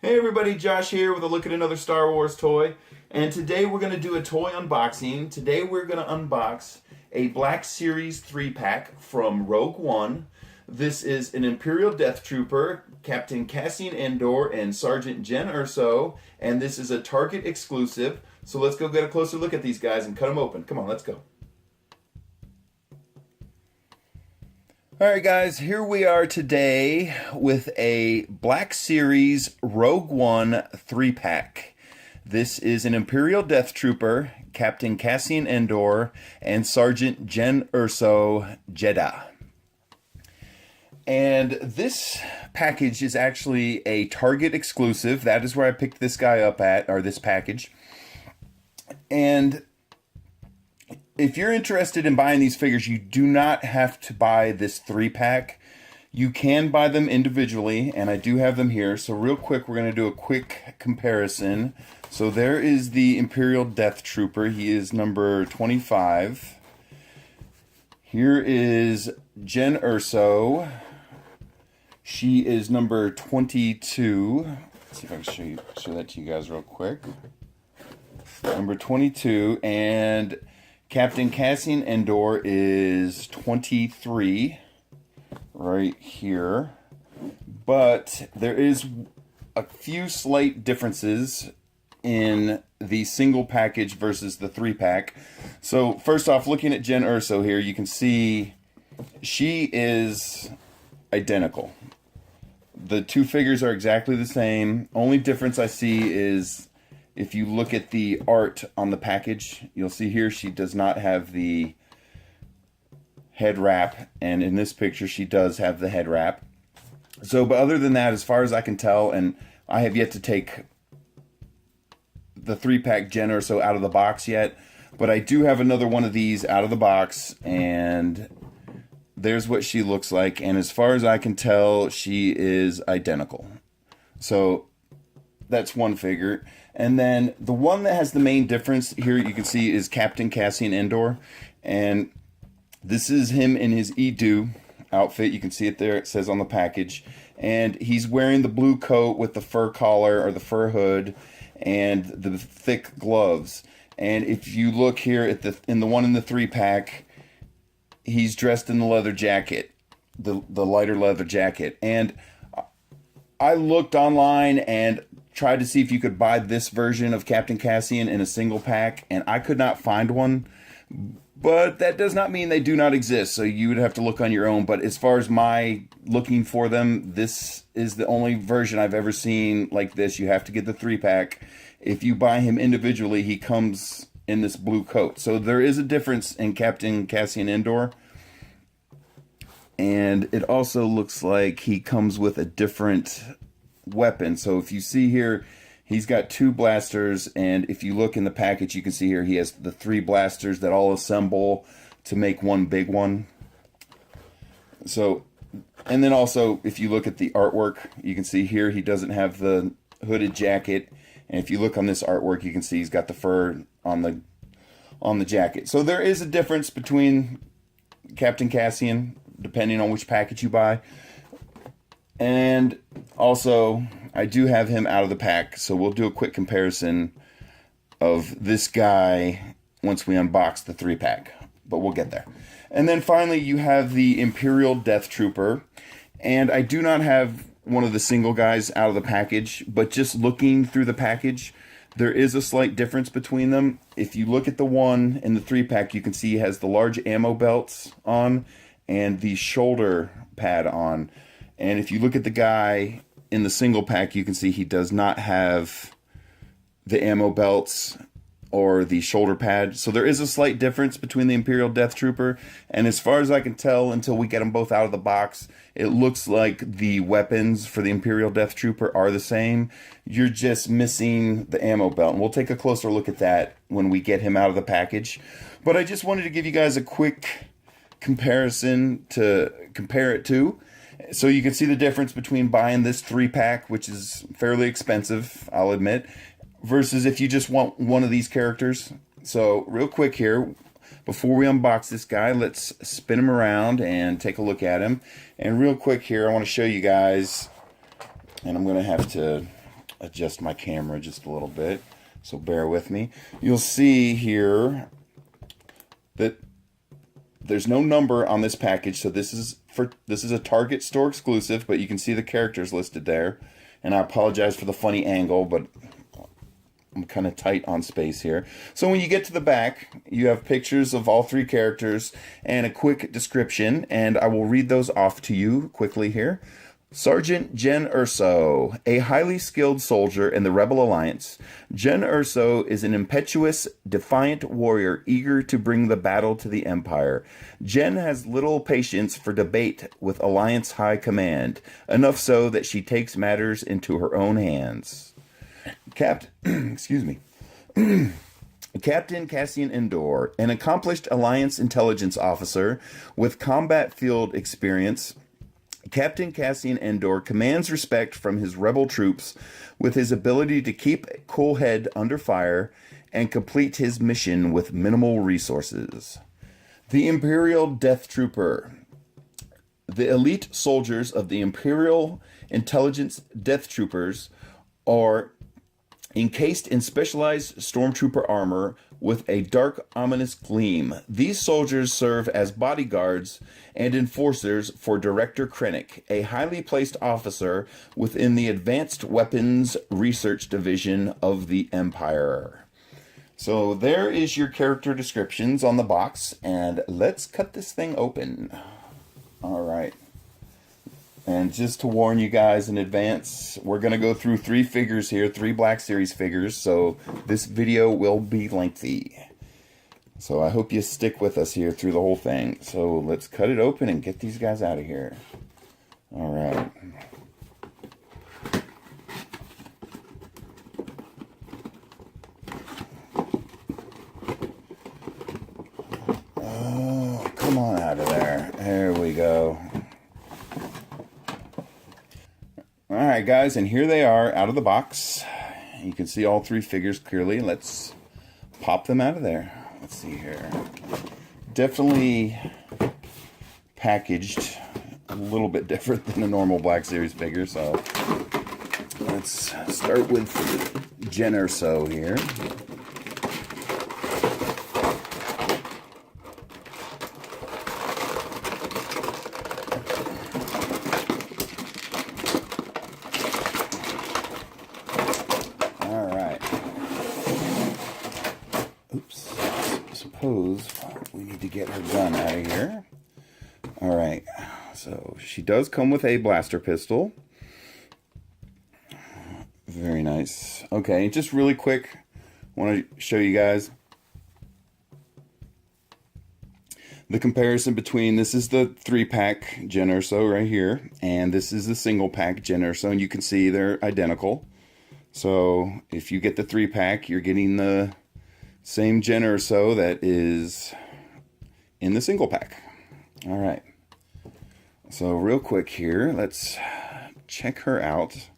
Hey everybody, Josh here with a look at another Star Wars toy. And today we're going to do a toy unboxing. Today we're going to unbox a Black Series 3-pack from Rogue One. This is an Imperial Death Trooper, Captain Cassian Andor and Sergeant Jyn Erso. And this is a Target exclusive. So let's go get a closer look at these guys and cut them open. Come on, let's go. Alright guys, here we are today with a Black Series Rogue One 3-pack. This is an Imperial Death Trooper, Captain Cassian Andor, and Sergeant Jyn Erso Jedha. And this package is actually a Target exclusive. That is where I picked this guy up at, or this package. And if you're interested in buying these figures, you do not have to buy this 3-pack. You can buy them individually, and I do have them here. So real quick, we're going to do a quick comparison. So there is the Imperial Death Trooper. He is number 25. Here is Jyn Erso. She is number 22. Let's see if I can show that to you guys real quick. Number 22, and Captain Cassian Andor is 23 right here, but there is a few slight differences in the single package versus the 3-pack. So first off, looking at Jyn Erso here, you can see she is identical. The two figures are exactly the same. Only difference I see is if you look at the art on the package, you'll see here she does not have the head wrap, and in this picture she does have the head wrap. So, but other than that, as far as I can tell, and I have yet to take the 3-pack Jyn Erso out of the box yet, but I do have another one of these out of the box, and there's what she looks like, and as far as I can tell, she is identical. So that's one figure. And then the one that has the main difference here, you can see, is Captain Cassian Andor. And this is him in his Edu outfit. You can see it there. It says on the package. And he's wearing the blue coat with the fur collar or the fur hood and the thick gloves. And if you look here at the one in the 3-pack, he's dressed in the leather jacket, the lighter leather jacket. And I looked online and tried to see if you could buy this version of Captain Cassian in a single pack, and I could not find one. But that does not mean they do not exist, so you would have to look on your own. But as far as my looking for them, this is the only version I've ever seen like this. You have to get the 3-pack. If you buy him individually, he comes in this blue coat. So there is a difference in Captain Cassian Andor. And it also looks like he comes with a different weapon. So if you see here, he's got 2 blasters, and if you look in the package, you can see here he has the 3 blasters that all assemble to make one big one. So, and then also if you look at the artwork, you can see here he doesn't have the hooded jacket, and if you look on this artwork, you can see he's got the fur on the jacket. So there is a difference between Captain Cassian depending on which package you buy. And also, I do have him out of the pack, so we'll do a quick comparison of this guy once we unbox the 3-pack, but we'll get there. And then finally, you have the Imperial Death Trooper, and I do not have one of the single guys out of the package, but just looking through the package, there is a slight difference between them. If you look at the one in the 3-pack, you can see he has the large ammo belts on and the shoulder pad on. And if you look at the guy in the single pack, you can see he does not have the ammo belts or the shoulder pad. So there is a slight difference between the Imperial Death Trooper. And as far as I can tell, until we get them both out of the box, it looks like the weapons for the Imperial Death Trooper are the same. You're just missing the ammo belt. And we'll take a closer look at that when we get him out of the package. But I just wanted to give you guys a quick comparison to compare it to, so you can see the difference between buying this 3-pack, which is fairly expensive, I'll admit, versus if you just want one of these characters. So real quick here, before we unbox this guy, let's spin him around and take a look at him. And real quick here, I want to show you guys, and I'm going to have to adjust my camera just a little bit, so bear with me. You'll see here that there's no number on this package, so this is a Target store exclusive, but you can see the characters listed there. And I apologize for the funny angle, but I'm kind of tight on space here. So when you get to the back, you have pictures of all three characters and a quick description, and I will read those off to you quickly here. Sergeant Jyn Erso, a highly skilled soldier in the Rebel Alliance. Jyn Erso is an impetuous, defiant warrior eager to bring the battle to the Empire. Jyn has little patience for debate with Alliance High Command, enough so that she takes matters into her own hands. Excuse me. Captain Cassian Andor, an accomplished Alliance intelligence officer with combat field experience. Captain Cassian Andor commands respect from his rebel troops with his ability to keep a cool head under fire and complete his mission with minimal resources. The Imperial Death Trooper. The elite soldiers of the Imperial Intelligence Death Troopers are encased in specialized stormtrooper armor with a dark, ominous gleam. These soldiers serve as bodyguards and enforcers for Director Krennic, a highly placed officer within the Advanced Weapons Research Division of the Empire. So there is your character descriptions on the box, and let's cut this thing open. All right. And just to warn you guys in advance, we're going to go through 3 figures here, 3 Black Series figures, so this video will be lengthy. So I hope you stick with us here through the whole thing. So let's cut it open and get these guys out of here. All right. Oh, come on out of there. There we go. Alright guys, and here they are out of the box. You can see all 3 figures clearly. Let's pop them out of there. Let's see here. Definitely packaged a little bit different than a normal Black Series figure, so let's start with Jyn Erso here. We need to get her gun out of here. Alright, so she does come with a blaster pistol. Very nice. Okay, just really quick, I want to show you guys the comparison between, this is the 3-pack Jyn Erso right here, and this is the single-pack Jyn Erso, and you can see they're identical. So if you get the 3-pack, you're getting the same Jyn Erso that is in the single pack. All right. So real quick here, let's check her out.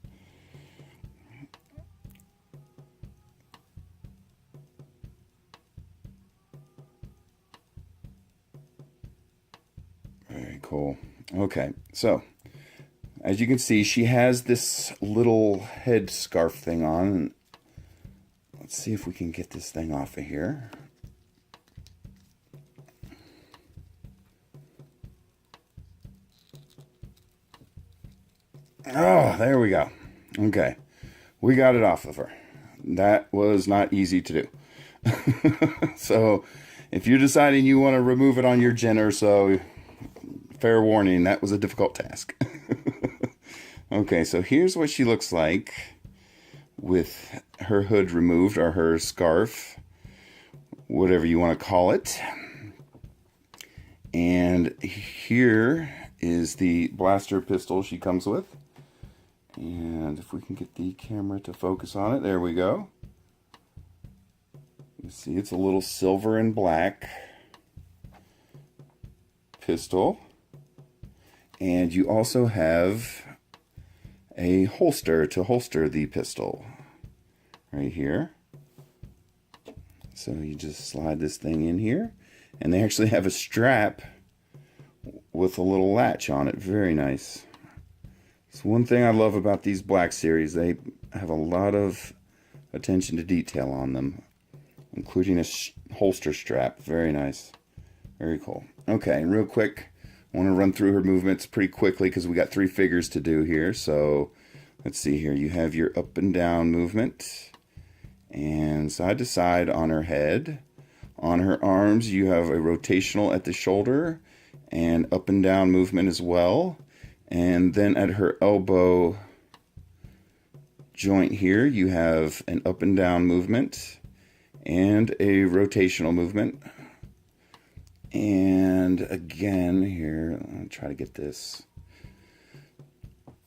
Very cool. Okay, so as you can see, she has this little head scarf thing on. Let's see if we can get this thing off of here. Oh, there we go. Okay. We got it off of her. That was not easy to do. So, if you're deciding you want to remove it on your Jyn Erso, fair warning, that was a difficult task. Okay, so here's what she looks like with her hood removed, or her scarf, whatever you want to call it. And here is the blaster pistol she comes with. And if we can get the camera to focus on it, there we go. You see it's a little silver and black pistol. And you also have a holster to holster the pistol right here. So you just slide this thing in here, and they actually have a strap with a little latch on it. Very nice. It's one thing I love about these Black Series. They have a lot of attention to detail on them, including a holster strap. Very nice. Very cool. Okay, real quick, I want to run through her movements pretty quickly because we got 3 figures to do here. So let's see here. You have your up and down movement and side to side on her head. On her arms, you have a rotational at the shoulder and up and down movement as well. And then at her elbow joint here, you have an up and down movement and a rotational movement. And again, here, I'll try to get this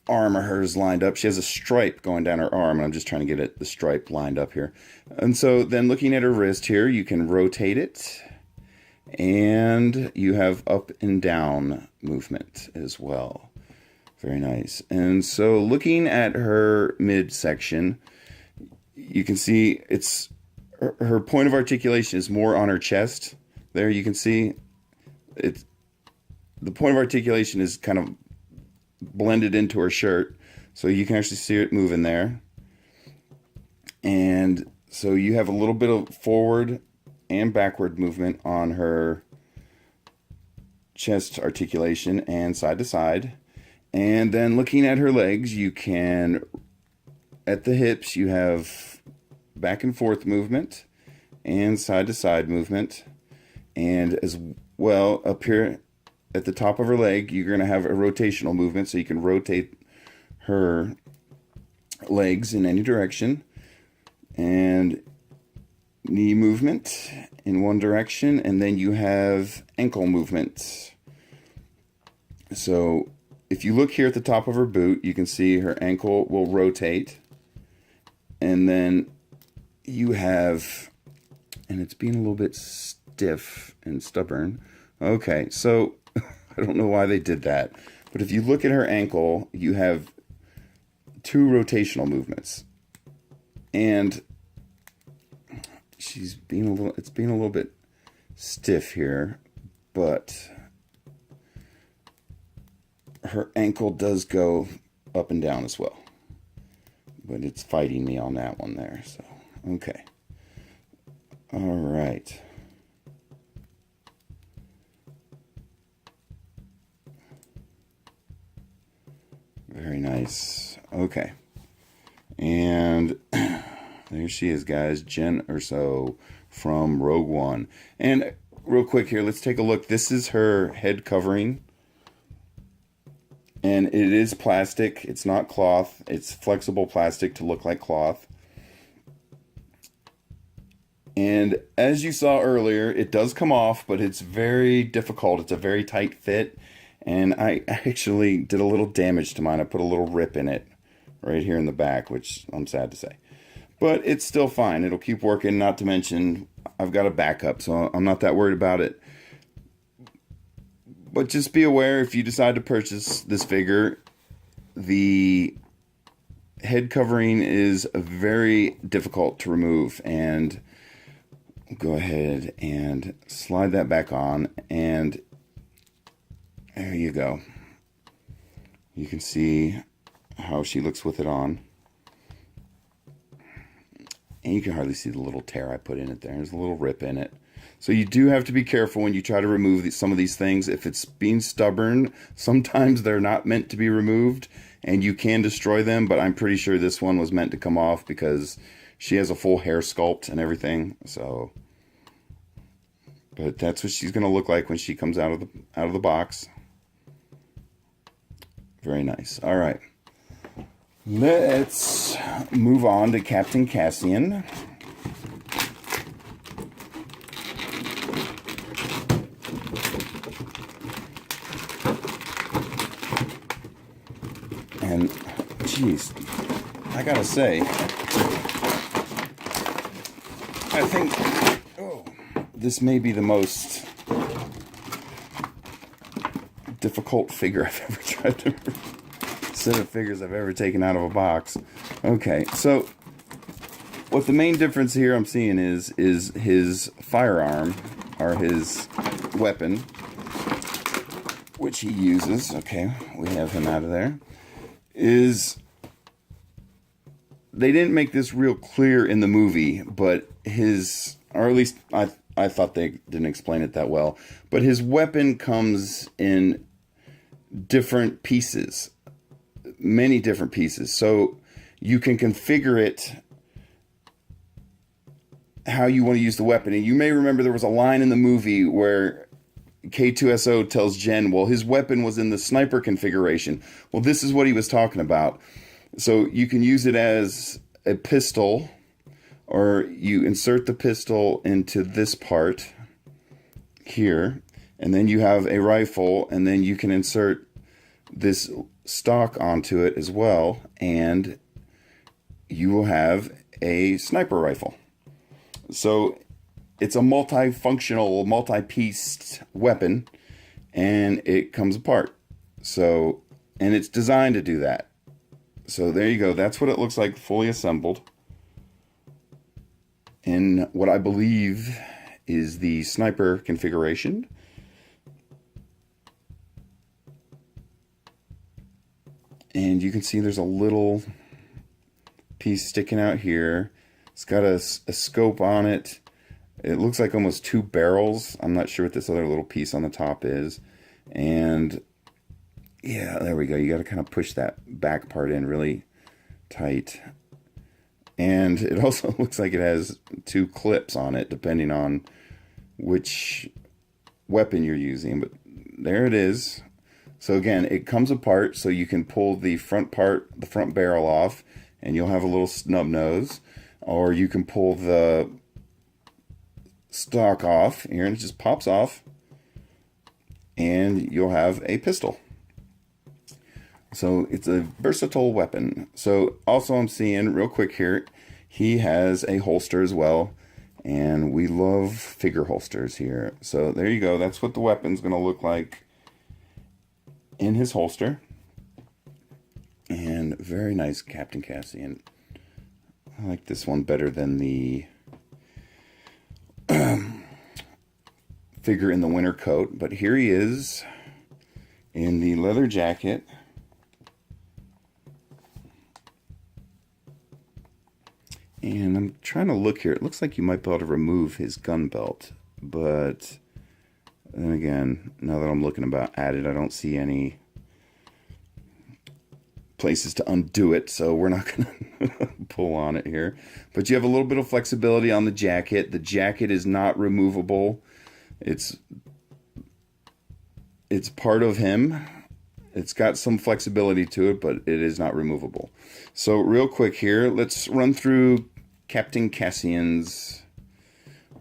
arm of hers lined up. She has a stripe going down her arm, and I'm just trying to get the stripe lined up here. And so then looking at her wrist here, you can rotate it, and you have up and down movement as well. Very nice. And so looking at her midsection, you can see it's her point of articulation is more on her chest. There you can see it's the point of articulation is kind of blended into her shirt, so you can actually see it moving there. And so you have a little bit of forward and backward movement on her chest articulation and side to side. And then looking at her legs, you can, at the hips, you have back and forth movement and side to side movement. And as well, up here at the top of her leg, you're going to have a rotational movement, so you can rotate her legs in any direction. And knee movement in one direction, and then you have ankle movement. So if you look here at the top of her boot, you can see her ankle will rotate. And then you have, and it's being a little bit stiff and stubborn. Okay, so I don't know why they did that, but if you look at her ankle, you have 2 rotational movements, and it's being a little bit stiff here, but her ankle does go up and down as well, but it's fighting me on that one there. So okay, all right. Very nice. Okay. And there she is, guys. Jen Erso from Rogue One. And real quick here, let's take a look. This is her head covering. And it is plastic. It's not cloth. It's flexible plastic to look like cloth. And as you saw earlier, it does come off, but it's very difficult. It's a very tight fit. And I actually did a little damage to mine. I put a little rip in it right here in the back, which I'm sad to say. But it's still fine. It'll keep working, not to mention I've got a backup, so I'm not that worried about it. But just be aware, if you decide to purchase this figure, the head covering is very difficult to remove. And go ahead and slide that back on, and there you go. You can see how she looks with it on. And you can hardly see the little tear I put in it there. There's a little rip in it. So you do have to be careful when you try to remove some of these things. If it's being stubborn, sometimes they're not meant to be removed, and you can destroy them, but I'm pretty sure this one was meant to come off because she has a full hair sculpt and everything. So, but that's what she's going to look like when she comes out of the box. Very nice. All right. Let's move on to Captain Cassian. And, geez, I gotta say, I think this may be the most difficult figure I've ever tried to set of figures I've ever taken out of a box. Okay, so what the main difference here I'm seeing is his firearm, or his weapon, which he uses. Okay, we have him out of there. is they didn't make this real clear in the movie, but his, or at least I thought they didn't explain it that well, but his weapon comes in different pieces, many different pieces. So you can configure it how you want to use the weapon. And you may remember there was a line in the movie where K2SO tells Jen, well, his weapon was in the sniper configuration. Well, this is what he was talking about. So you can use it as a pistol, or you insert the pistol into this part here, and then you have a rifle, and then you can insert this stock onto it as well, and you will have a sniper rifle. So it's a multifunctional, multi-pieced weapon, and it comes apart. So, and it's designed to do that. So there you go. That's what it looks like fully assembled in what I believe is the sniper configuration. And you can see there's a little piece sticking out here. It's got a scope on it. It looks like almost two barrels. I'm not sure what this other little piece on the top is. And yeah, there we go. You got to kind of push that back part in really tight. And it also looks like it has two clips on it, depending on which weapon you're using. But there it is. So again, it comes apart, so you can pull the front part, the front barrel off, and you'll have a little snub nose. Or you can pull the stock off here, and it just pops off, and you'll have a pistol. So it's a versatile weapon. So also I'm seeing real quick here, he has a holster as well, and we love figure holsters here. So there you go. That's what the weapon's going to look like in his holster. And very nice Captain Cassian. I like this one better than the figure in the winter coat. But here he is in the leather jacket. And I'm trying to look here. It looks like you might be able to remove his gun belt. But then again, now that I'm looking at it, I don't see any places to undo it, so we're not going to pull on it here. But you have a little bit of flexibility on the jacket. The jacket is not removable. It's part of him. It's got some flexibility to it, but it is not removable. So real quick here, let's run through Captain Cassian's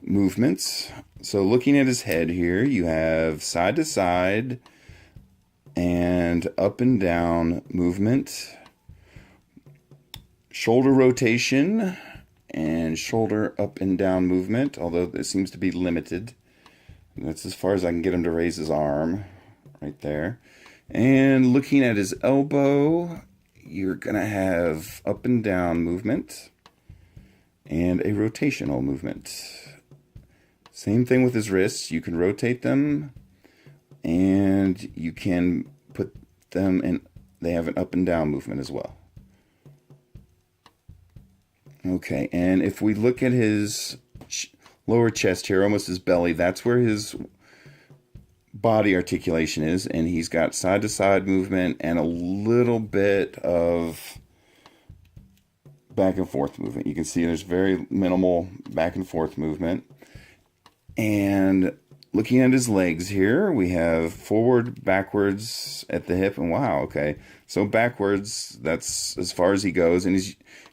movements. So looking at his head here, you have side to side and up and down movement, shoulder rotation, and shoulder up and down movement, although it seems to be limited. That's as far as I can get him to raise his arm, right there. And looking at his elbow, you're going to have up and down movement and a rotational movement. Same thing with his wrists. You can rotate them, and you can put them in, they have an up and down movement as well. Okay, and if we look at his lower chest here, almost his belly, that's where his body articulation is, and he's got side to side movement and a little bit of back and forth movement. You can see there's very minimal back and forth movement. And looking at his legs here, we have forward, backwards at the hip, and wow, okay. So backwards, that's as far as he goes. And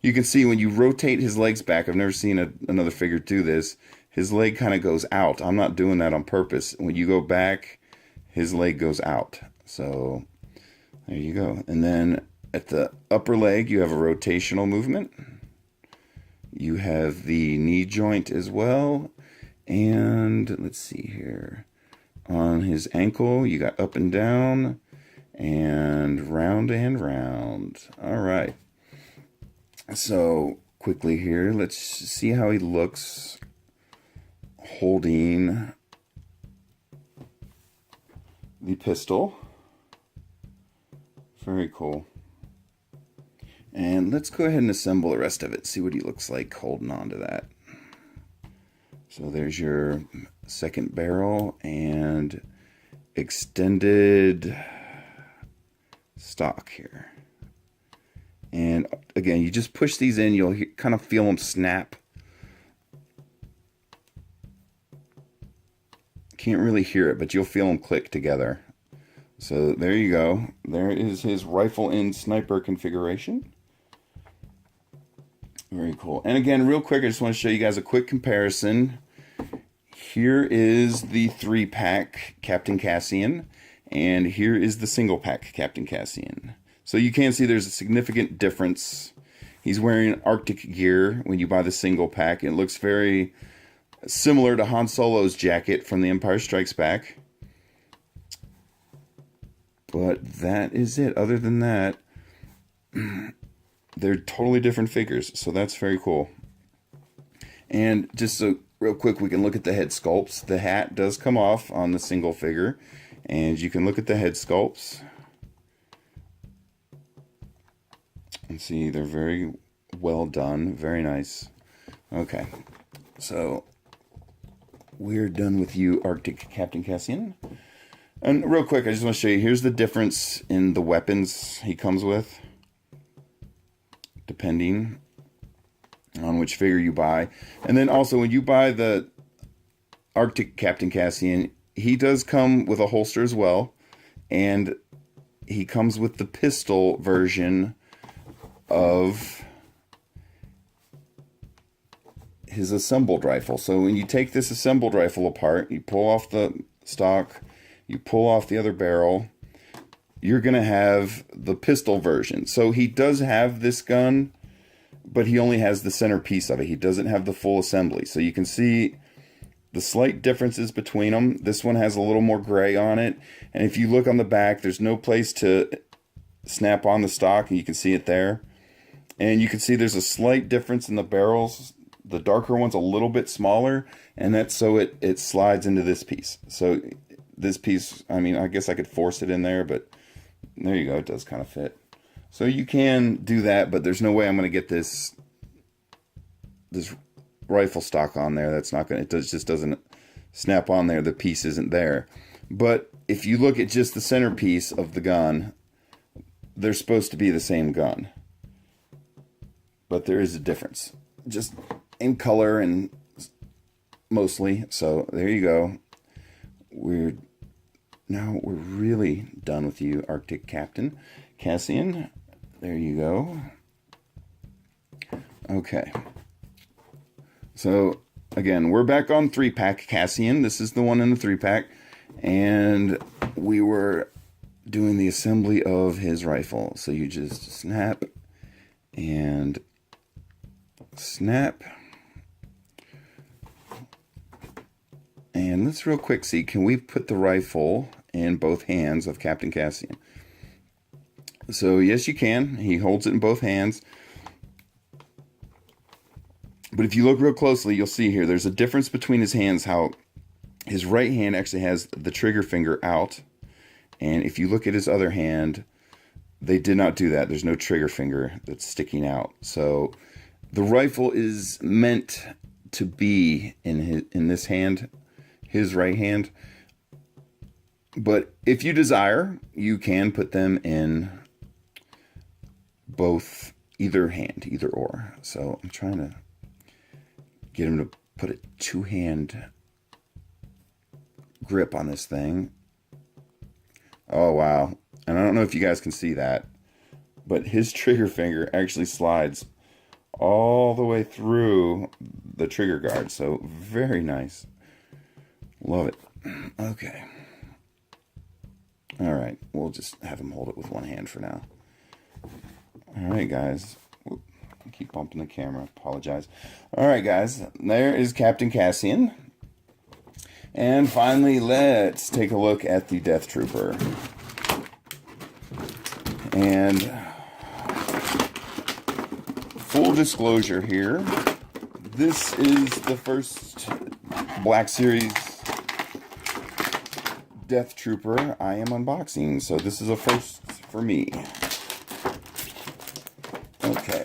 you can see when you rotate his legs back, I've never seen another figure do this, his leg kind of goes out. I'm not doing that on purpose. When you go back, his leg goes out. So there you go. And then at the upper leg, you have a rotational movement. You have the knee joint as well. And let's see here. On his ankle, you got up and down and round and round. All right. So quickly here, let's see how he looks holding the pistol. Very cool. And let's go ahead and assemble the rest of it. See what he looks like holding on to that. So there's your second barrel and extended stock here. And again, you just push these in, you'll kind of feel them snap. Can't really hear it, but you'll feel them click together. So there you go. There is his rifle in sniper configuration. Very cool. And again, real quick, I just want to show you guys a quick comparison. Here is the 3-pack Captain Cassian, and here is the single-pack Captain Cassian. So you can see there's a significant difference. He's wearing Arctic gear when you buy the single-pack. It looks very similar to Han Solo's jacket from The Empire Strikes Back. But that is it. Other than that, they're totally different figures, so that's very cool. And just so real quick, we can look at the head sculpts. The hat does come off on the single figure, and you can look at the head sculpts and see they're very well done, very nice. Okay, so we're done with you, Arctic Captain Cassian. And real quick, I just want to show you, here's the difference in the weapons he comes with, depending on which figure you buy. And then also, when you buy the Arctic Captain Cassian, he does come with a holster as well, and he comes with the pistol version of his assembled rifle. So when you take this assembled rifle apart, you pull off the stock, you pull off the other barrel, you're going to have the pistol version. So he does have this gun, but he only has the center piece of it. He doesn't have the full assembly. So you can see the slight differences between them. This one has a little more gray on it. And if you look on the back, there's no place to snap on the stock, and you can see it there. And you can see there's a slight difference in the barrels. The darker one's a little bit smaller, and that's so it slides into this piece. So this piece, I mean, I guess I could force it in there, but there you go, it does kind of fit. So you can do that, but there's no way I'm going to get this rifle stock on there. That's not going to, just doesn't snap on there. The piece isn't there. But if you look at just the centerpiece of the gun, they're supposed to be the same gun. But there is a difference, just in color and mostly. So there you go. Now we're really done with you, Arctic Captain Cassian. There you go. Okay. So again, we're back on 3-pack Cassian. This is the one in the 3-pack, and we were doing the assembly of his rifle. So you just snap and snap. And let's real quick see, can we put the rifle in both hands of Captain Cassian? So yes, you can. He holds it in both hands. But if you look real closely, you'll see here, there's a difference between his hands, how his right hand actually has the trigger finger out. And if you look at his other hand, they did not do that. There's no trigger finger that's sticking out. So the rifle is meant to be in this hand, his right hand. But if you desire, you can put them in both, either hand, either or. So I'm trying to get him to put a 2-hand grip on this thing. Oh, wow. And I don't know if you guys can see that, but his trigger finger actually slides all the way through the trigger guard. So very nice. Love it. Okay. All right. We'll just have him hold it with one hand for now. All right, guys. Whoop, I keep bumping the camera. Apologize. All right, guys. There is Captain Cassian. And finally, let's take a look at the Death Trooper. And full disclosure here, this is the first Black Series Death Trooper I am unboxing, so this is a first for me. Okay.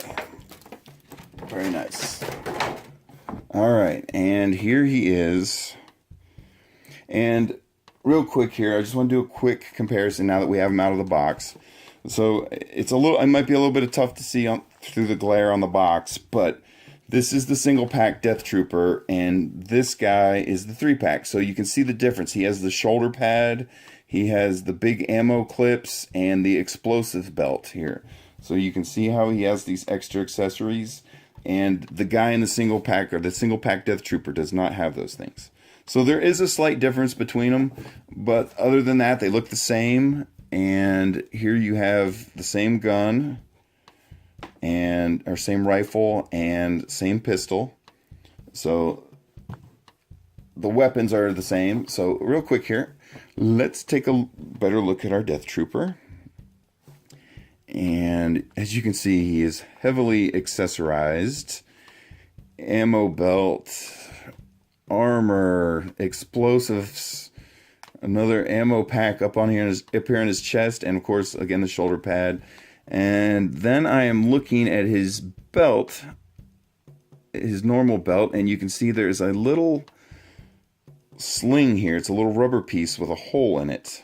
Very nice. All right, and here he is. And real quick here, I just want to do a quick comparison now that we have him out of the box. So it might be a little bit tough to see through the glare on the box, but this is the single pack Death Trooper, and this guy is the 3-pack. So you can see the difference. He has the shoulder pad, he has the big ammo clips, and the explosive belt here. So you can see how he has these extra accessories, and the guy in the single pack, or the single pack Death Trooper, does not have those things. So there is a slight difference between them, but other than that, they look the same. And here you have the same gun, or same rifle and same pistol. So the weapons are the same. So real quick here, let's take a better look at our Death Trooper. And as you can see, he is heavily accessorized. Ammo belt, armor, explosives, another ammo pack up here in his chest, and of course, again, the shoulder pad. And then I am looking at his belt, his normal belt, and you can see there's a little sling here. It's a little rubber piece with a hole in it.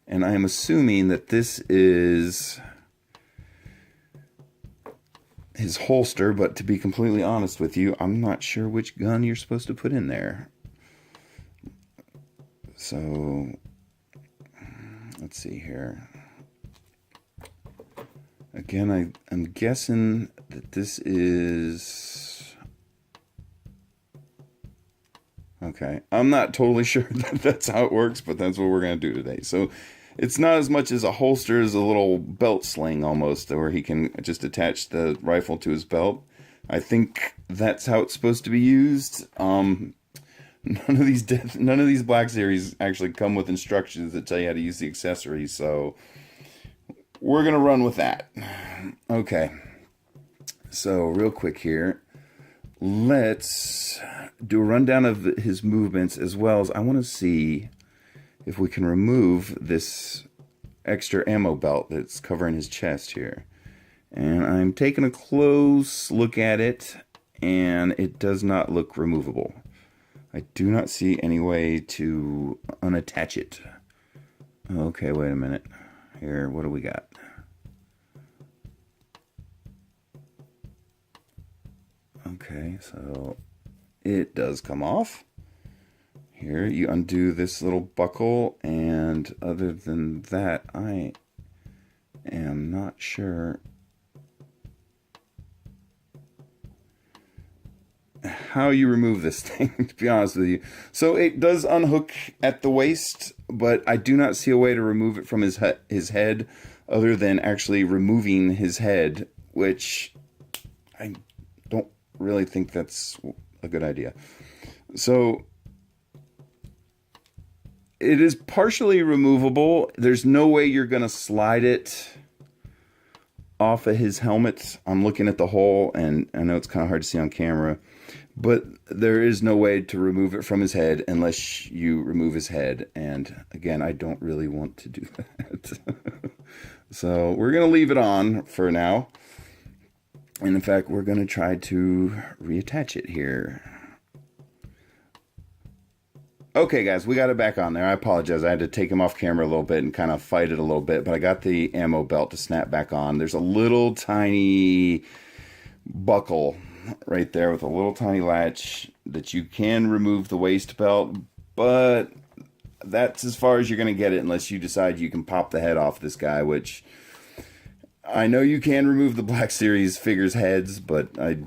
And I am assuming that this is his holster, but to be completely honest with you, I'm not sure which gun you're supposed to put in there. So, let's see here. Again, I'm guessing that this is... Okay, I'm not totally sure that that's how it works, but that's what we're going to do today. So, it's not as much as a holster as a little belt sling almost, where he can just attach the rifle to his belt. I think that's how it's supposed to be used. None of these Black Series actually come with instructions that tell you how to use the accessories, so we're gonna run with that. Okay, so real quick here, let's do a rundown of his movements, as well as I want to see if we can remove this extra ammo belt that's covering his chest here. And I'm taking a close look at it, and it does not look removable. I do not see any way to unattach it. Okay, wait a minute. Here, what do we got? Okay, so it does come off. Here, you undo this little buckle, and other than that, I am not sure how you remove this thing, to be honest with you. So it does unhook at the waist, but I do not see a way to remove it from his head other than actually removing his head, which I don't really think that's a good idea. So it is partially removable. There's no way you're going to slide it off of his helmet. I'm looking at the hole, and I know it's kind of hard to see on camera, but there is no way to remove it from his head unless you remove his head. And again, I don't really want to do that. So we're going to leave it on for now. And in fact, we're going to try to reattach it here. Okay, guys, we got it back on there. I apologize. I had to take him off camera a little bit and kind of fight it a little bit, but I got the ammo belt to snap back on. There's a little tiny buckle right there with a little tiny latch that you can remove the waist belt, but that's as far as you're going to get it unless you decide you can pop the head off this guy, which I know you can remove the Black Series figures' heads, but I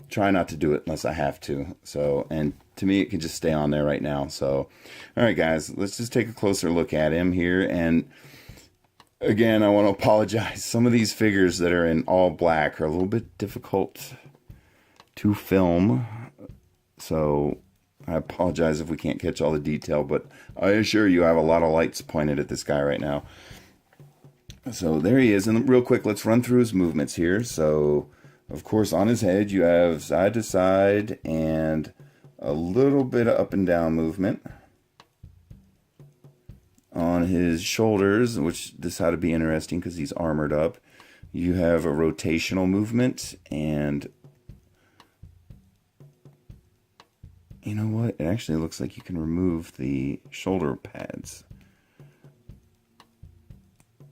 try not to do it unless I have to. So, and to me, it can just stay on there right now. So, all right, guys, let's just take a closer look at him here. And again, I want to apologize. Some of these figures that are in all black are a little bit difficult to film. So I apologize if we can't catch all the detail, but I assure you I have a lot of lights pointed at this guy right now. So there he is. And real quick, let's run through his movements here. So, of course, on his head, you have side to side and a little bit of up and down movement. On his shoulders, which this ought to be interesting because he's armored up, You have a rotational movement, and you know what? It actually looks like you can remove the shoulder pads.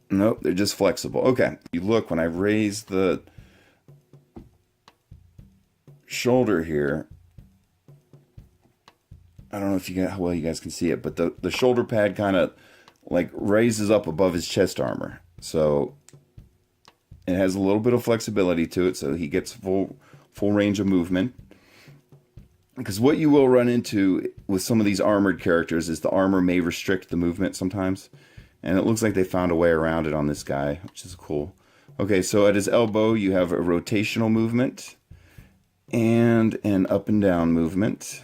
Nope, they're just flexible. Okay, you look, when I raise the shoulder here, I don't know if you got how well you guys can see it, but the shoulder pad kind of like raises up above his chest armor. So it has a little bit of flexibility to it, so he gets full range of movement. Because what you will run into with some of these armored characters is the armor may restrict the movement sometimes. And it looks like they found a way around it on this guy, which is cool. Okay, so at his elbow, you have a rotational movement and an up and down movement.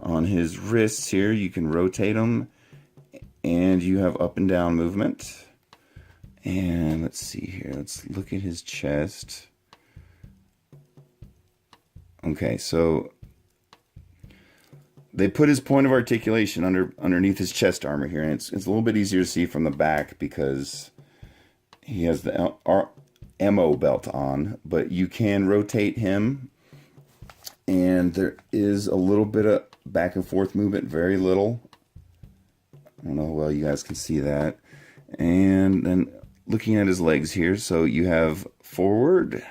On his wrists here, you can rotate them, and you have up and down movement. And let's see here. Let's look at his chest. Okay, so they put his point of articulation underneath his chest armor here, and it's a little bit easier to see from the back because he has the ammo belt on, but you can rotate him, and there is a little bit of back and forth movement, very little. I don't know how well you guys can see that. And then looking at his legs here, so you have forward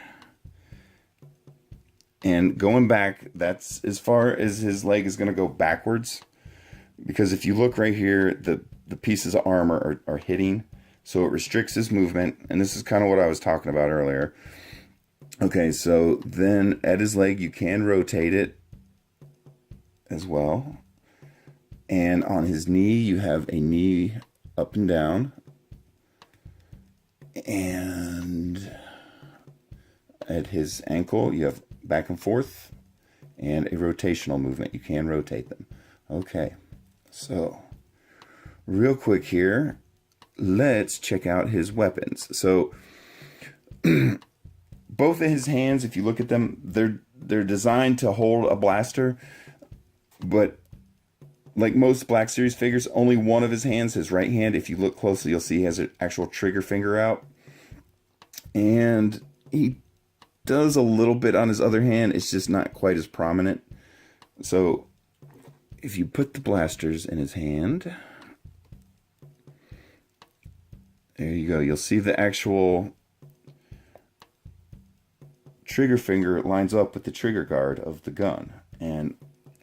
and going back. That's as far as his leg is going to go backwards, because if you look right here, the pieces of armor are hitting, so it restricts his movement. And this is kind of what I was talking about earlier. Okay, so then at his leg, you can rotate it as well. And on his knee, you have a knee up and down. And at his ankle, you have back and forth and a rotational movement. You can rotate them. Okay, so real quick here, let's check out his weapons. So both of his hands, if you look at them, they're designed to hold a blaster, but like most Black Series figures, only one of his hands, his right hand, if you look closely, you'll see he has an actual trigger finger out. And he does a little bit on his other hand, it's just not quite as prominent. So if you put the blasters in his hand, there you go. You'll see the actual trigger finger lines up with the trigger guard of the gun. And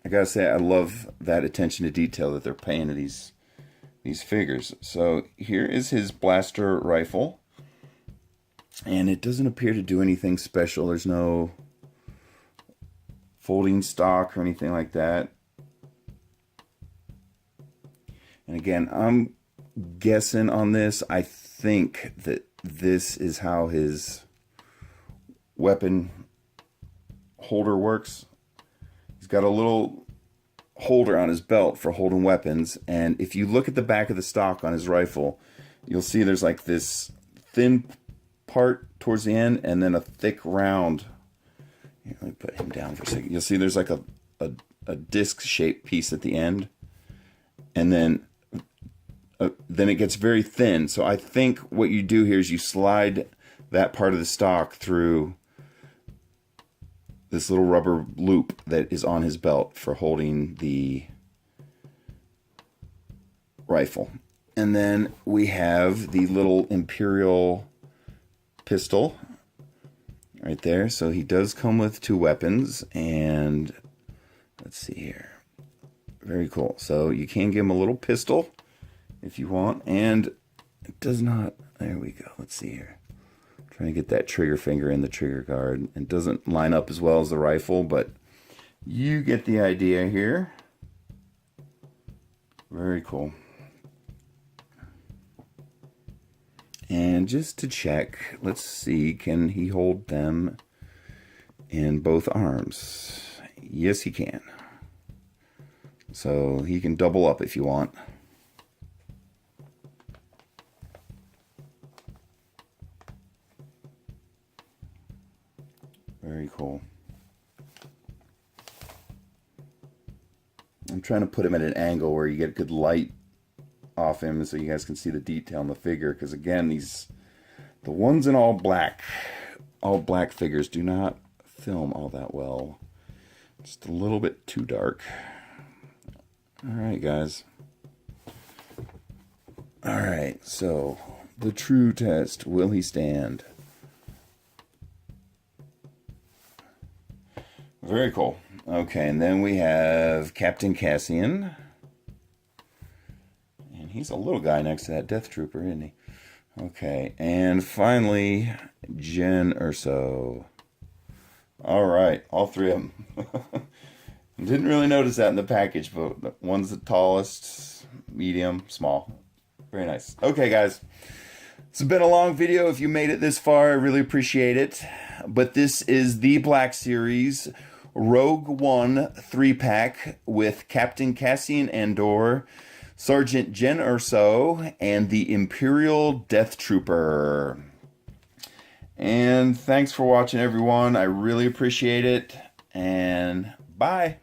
I gotta say, I love that attention to detail that they're paying to these figures. So here is his blaster rifle, and it doesn't appear to do anything special. There's no folding stock or anything like that. And again, I'm guessing on this. I think that this is how his weapon holder works. He's got a little holder on his belt for holding weapons, and if you look at the back of the stock on his rifle, you'll see there's like this thin part towards the end and then a thick round. Here, let me put him down for a second. You'll see there's like a disc-shaped piece at the end, and then it gets very thin. So I think what you do here is you slide that part of the stock through this little rubber loop that is on his belt for holding the rifle. And then we have the little Imperial pistol right there. So he does come with two weapons, and let's see here. Very cool. So you can give him a little pistol if you want, and it does not, there we go. Let's see here. Trying to get that trigger finger in the trigger guard. It doesn't line up as well as the rifle, but you get the idea here. Very cool. And just to check, let's see, can he hold them in both arms? Yes, he can. So he can double up if you want. Very cool. I'm trying to put him at an angle where you get good light off him so you guys can see the detail in the figure, because again, these The ones in all black figures do not film all that well. Just a little bit too dark. Alright, guys. Alright, so the true test. Will he stand? Very cool. Okay, and then we have Captain Cassian. And he's a little guy next to that Death Trooper, isn't he? Okay, and finally, Jyn Erso. Alright, all three of them. Didn't really notice that in the package, but one's the tallest, medium, small. Very nice. Okay, guys. It's been a long video. If you made it this far, I really appreciate it. But this is the Black Series Rogue One 3-pack with Captain Cassian Andor, Sergeant Jyn Erso, and the Imperial Death Trooper. And thanks for watching, everyone. I really appreciate it. And bye.